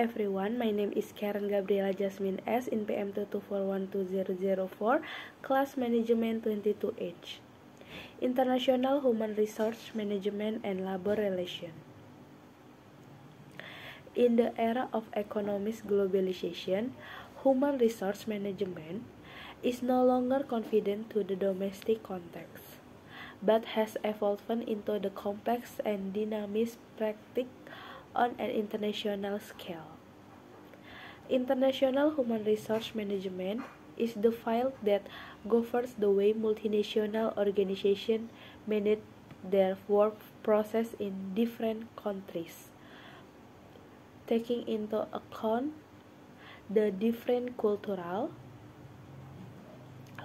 everyone, my name is Karen Gabriela Jasmine S. in PM 224120004, Class Management 22H. International Human Resource Management and Labor Relations. In the era of economic globalization, human resource management is no longer confined to the domestic context, but has evolved into the complex and dynamic practice on an international scale. International human resource management is the field that governs the way multinational organizations manage their work process in different countries, taking into account the different cultural,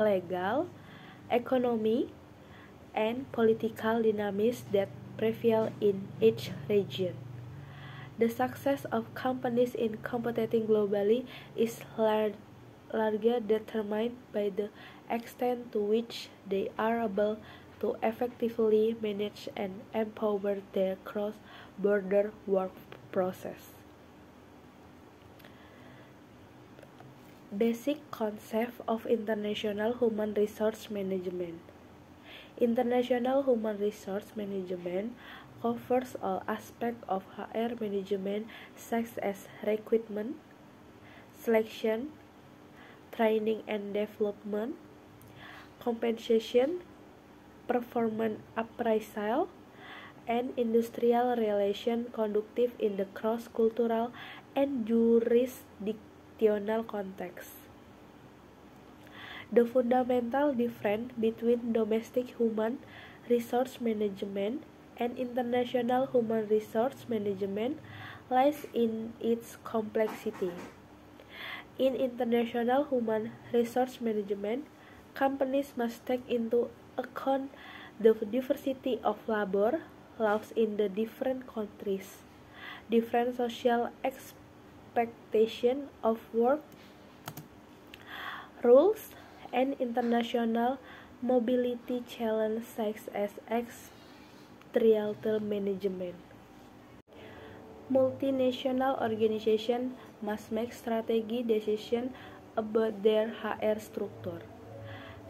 legal, economic, and political dynamics that prevail in each region. The success of companies in competing globally is largely determined by the extent to which they are able to effectively manage and empower their cross-border work process. Basic concept of international human resource management. International human resource management covers all aspects of HR management such as recruitment, selection, training and development, compensation, performance appraisal, and industrial relations conducted in the cross-cultural and jurisdictional context. The fundamental difference between domestic human resource management and international human resource management lies in its complexity. In international human resource management, companies must take into account the diversity of labor laws in the different countries, different social expectations of work rules, and international mobility challenges such as extraterritorial management. Multinational organizations must make strategic decisions about their HR structure,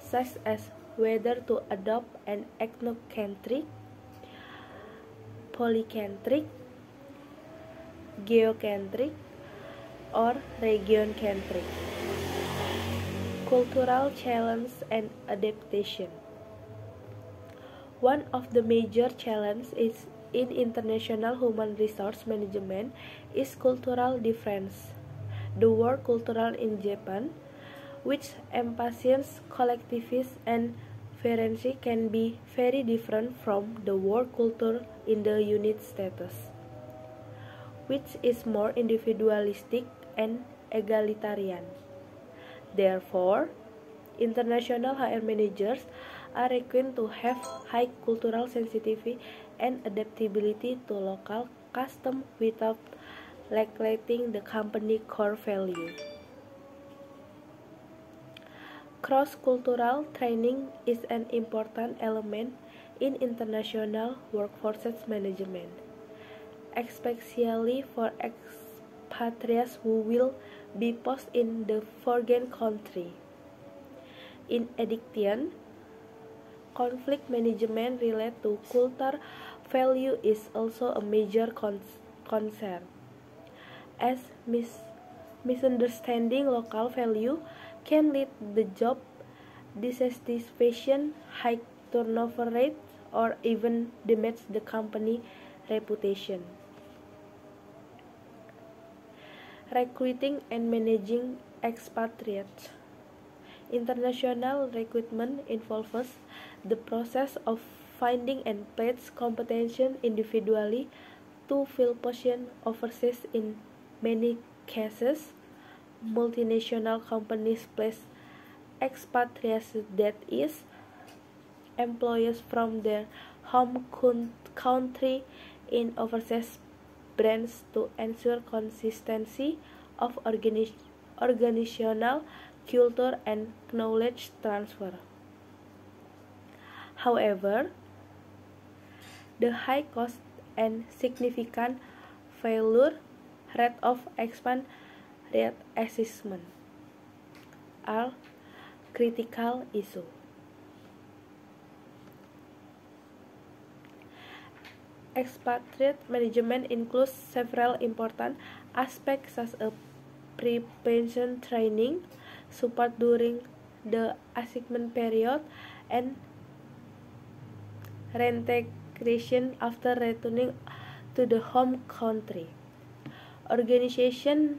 such as whether to adopt an ethnocentric, polycentric, geocentric, or region-centric. Cultural challenge and adaptation. One of the major challenges in international human resource management is cultural difference. The word cultural in Japan, which emphasizes collectivism and variety, can be very different from the word culture in the United States, which is more individualistic and egalitarian. Therefore, international HR managers are required to have high cultural sensitivity and adaptability to local customs without neglecting the company core value. Cross-cultural training is an important element in international workforce management, especially for expatriates who will be posted in the foreign country. In addition, conflict management related to cultural value is also a major concern, as misunderstanding local value can lead to job dissatisfaction, high turnover rates, or even damage the company reputation. Recruiting and managing expatriates. International recruitment involves the process of finding and place competent individuals to fill positions overseas. In many cases, multinational companies place expatriates, that is, employees from their home country, in overseas branches to ensure consistency of organizational culture and knowledge transfer. However, the high cost and significant failure rate of expansion rate assessment are critical issues. Expatriate management includes several important aspects such as preparation training, support during the assignment period, and reintegration after returning to the home country. Organization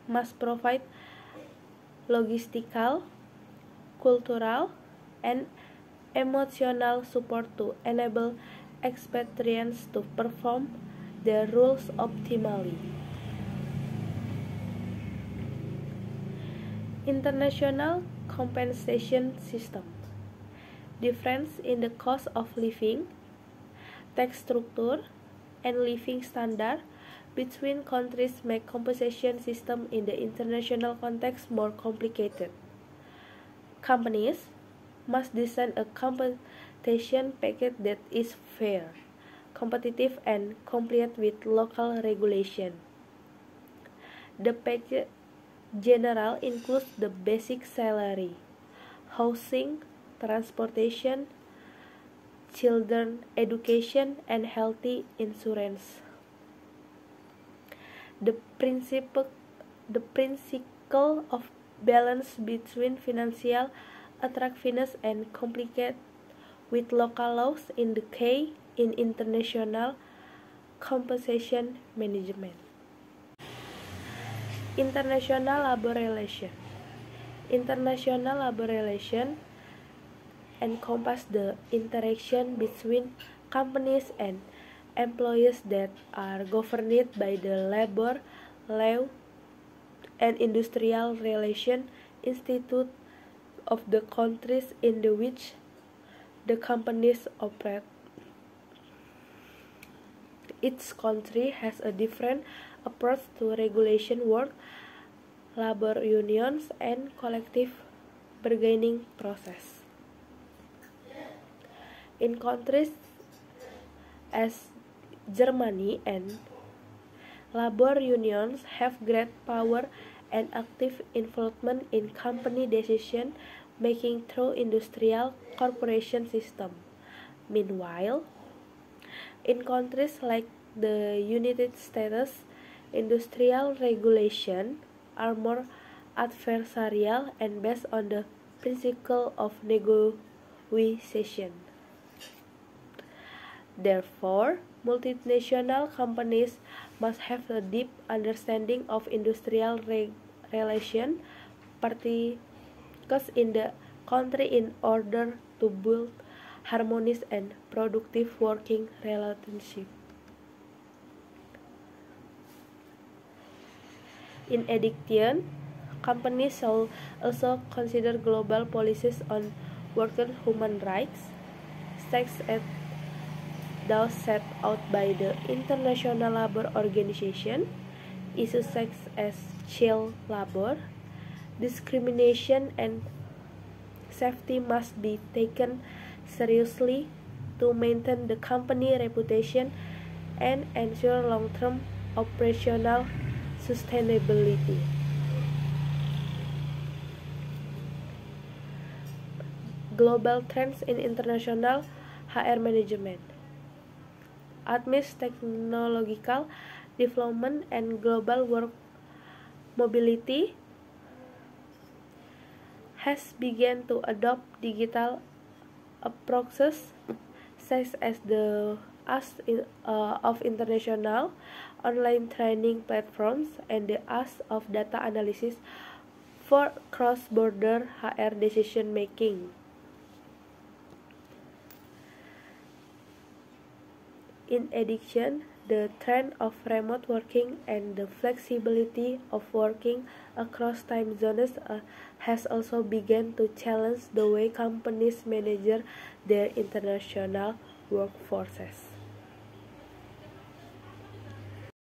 must provide logistical, cultural, and emotional support to enable expatriates to perform their roles optimally. International compensation system. Difference in the cost of living, tax structure, and living standard between countries make compensation system in the international context more complicated. Companies must design a compensation package that is fair, competitive, and compliant with local regulation. The package general includes the basic salary, housing, transportation, children education, and healthy insurance. The principle of balance between financial attractiveness and complicated with local laws in the key in international compensation management. International labor relations. International labor relations encompass the interaction between companies and employees that are governed by the labor law and industrial relations institute of the countries in which the companies operate. Each country has a different approach to regulation work, labor unions, and collective bargaining process. In countries as Germany and labor unions have great power and active involvement in company decision making through industrial corporation system. Meanwhile, in countries like the United States, industrial regulation are more adversarial and based on the principle of negotiation. Therefore, multinational companies must have a deep understanding of industrial relations, particularly in the country, in order to build harmonious and productive working relationships. In addition, companies should also consider global policies on worker human rights, such as those set out by the International Labour Organization. Issues such as child labor, discrimination, and safety must be taken seriously to maintain the company reputation and ensure long-term operational sustainability. Global trends in international HR management. Amidst technological development and global work mobility has begun to adopt digital approaches such as the of international online training platforms and the use of data analysis for cross-border HR decision making. In addition, the trend of remote working and the flexibility of working across time zones has also begun to challenge the way companies manage their international workforces.